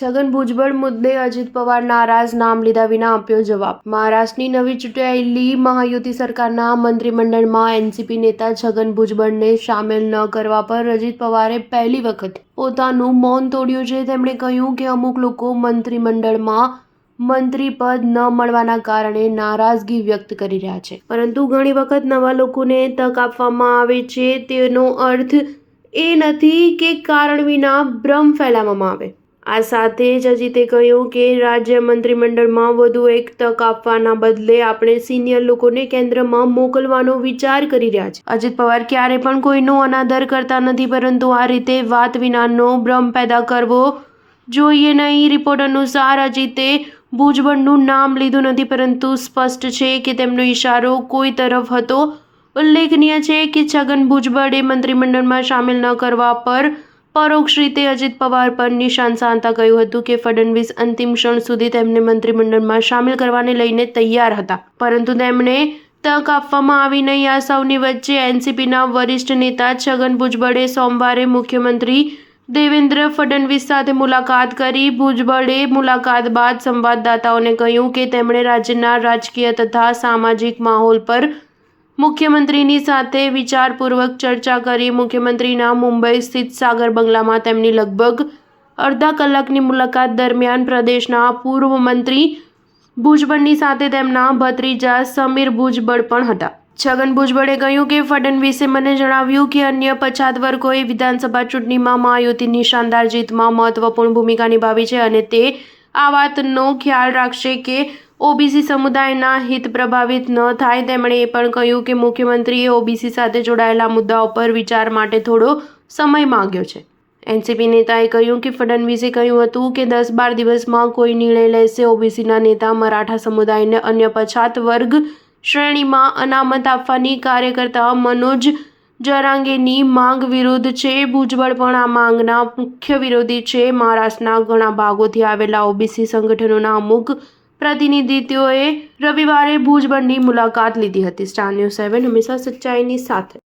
છગન ભુજબળ મુદ્દે અજીત પવાર નારાજ, નામ લીધા વિના આપ્યો જવાબ। મહારાષ્ટ્રની નવી ચૂંટાયેલી મહાયુતિ સરકારના મંત્રીમંડળમાં એનસીપી નેતા છગન ભુજબળને સામેલ ન કરવા પર અજીત પવારે પહેલી વખત પોતાનું મૌન તોડ્યું છે। તેમણે કહ્યું કે અમુક લોકો મંત્રીમંડળમાં મંત્રી પદ ન મળવાના કારણે નારાજગી વ્યક્ત કરી રહ્યા છે, પરંતુ ઘણી વખત નવા લોકોને તક આપવામાં આવે છે। તેનો અર્થ એ નથી કે કારણ વિના ભ્રમ ફેલાવવામાં આવે। આ સાથે જ અજીતે કહ્યું કે રાજ્ય મંત્રીમંડળમાં વધુ એક તક આપવાના બદલે આપણે સિનિયર લોકોને કેન્દ્રમાં મોકલવાનો વિચાર કરી રહ્યા છે। અજીત પવાર ક્યારે પણ કોઈનો અનાદર કરતા નથી, પરંતુ આ રીતે વાત વિનાનો ભ્રમ પેદા કરવો જોઈએ નહીં। રિપોર્ટ અનુસાર અજીતે ભુજબળનું નામ લીધું નથી, પરંતુ સ્પષ્ટ છે કે તેમનો ઇશારો કોઈ તરફ હતો। ઉલ્લેખનીય છે કે છગન ભુજબળે મંત્રીમંડળમાં સામેલ ન કરવા પર પરોક્ષ રીતે અજીત પવાર પર નિશાન સાધતા કહ્યું હતું કે ફડણવીસ અંતિમ ક્ષણ સુધી તેમને મંત્રીમંડળમાં સામેલ કરવાને લઈને તૈયાર હતા, પરંતુ તેમને તક આપવામાં આવી નહીં। આ સૌની વચ્ચે એનસીપીના વરિષ્ઠ નેતા છગન ભુજબળે સોમવારે મુખ્યમંત્રી દેવેન્દ્ર ફડણવીસ સાથે મુલાકાત કરી। ભુજબળે મુલાકાત બાદ સંવાદદાતાઓને કહ્યું કે તેમણે રાજ્યના રાજકીય તથા સામાજિક માહોલ પર મુખ્યમંત્રીની સાથે વિચારપૂર્વક ચર્ચા કરી। મુખ્યમંત્રીના મુંબઈ સ્થિત સાગર બંગલામાં તેમની લગભગ અડધા કલાકની મુલાકાત દરમિયાન પ્રદેશના પૂર્વ મંત્રી ભુજબળની સાથે તેમના ભત્રીજા સમીર ભુજબળ પણ હતા। છગન ભુજબળે કહ્યું કે ફડણવીસે મને જણાવ્યું કે અન્ય પછાત વર્ગોએ વિધાનસભા ચૂંટણીમાં મહાયુતિની શાનદાર જીતમાં મહત્વપૂર્ણ ભૂમિકા નિભાવી છે અને તે આ વાતનો ખ્યાલ રાખશે કે ઓબીસી સમુદાયના હિત પ્રભાવિત ન થાય। તેમણે એ પણ કહ્યું કે મુખ્યમંત્રીએ ઓબીસી સાથે જોડાયેલા મુદ્દાઓ પર વિચાર માટે થોડો સમય માંગ્યો છે। એનસીપી નેતાએ કહ્યું કે ફડણવીસે કહ્યું હતું કે 10-12 દિવસમાં કોઈ નિર્ણય લેશે। ઓબીસીના નેતા મરાઠા સમુદાયને અન્ય પછાત વર્ગ શ્રેણીમાં અનામત આપવાની કાર્યકર્તા મનોજ જરાંગેની માંગ વિરુદ્ધ છે। ભુજબળ પણ આ માંગના મુખ્ય વિરોધી છે। મહારાષ્ટ્રના ઘણા ભાગોથી આવેલા ઓબીસી સંગઠનોના અમુક પ્રતિનિધિત્વોએ રવિવારે ભુજબળની મુલાકાત લીધી હતી। સ્ટાર ન્યૂઝ 7 હંમેશા સચ્ચાઈની સાથે।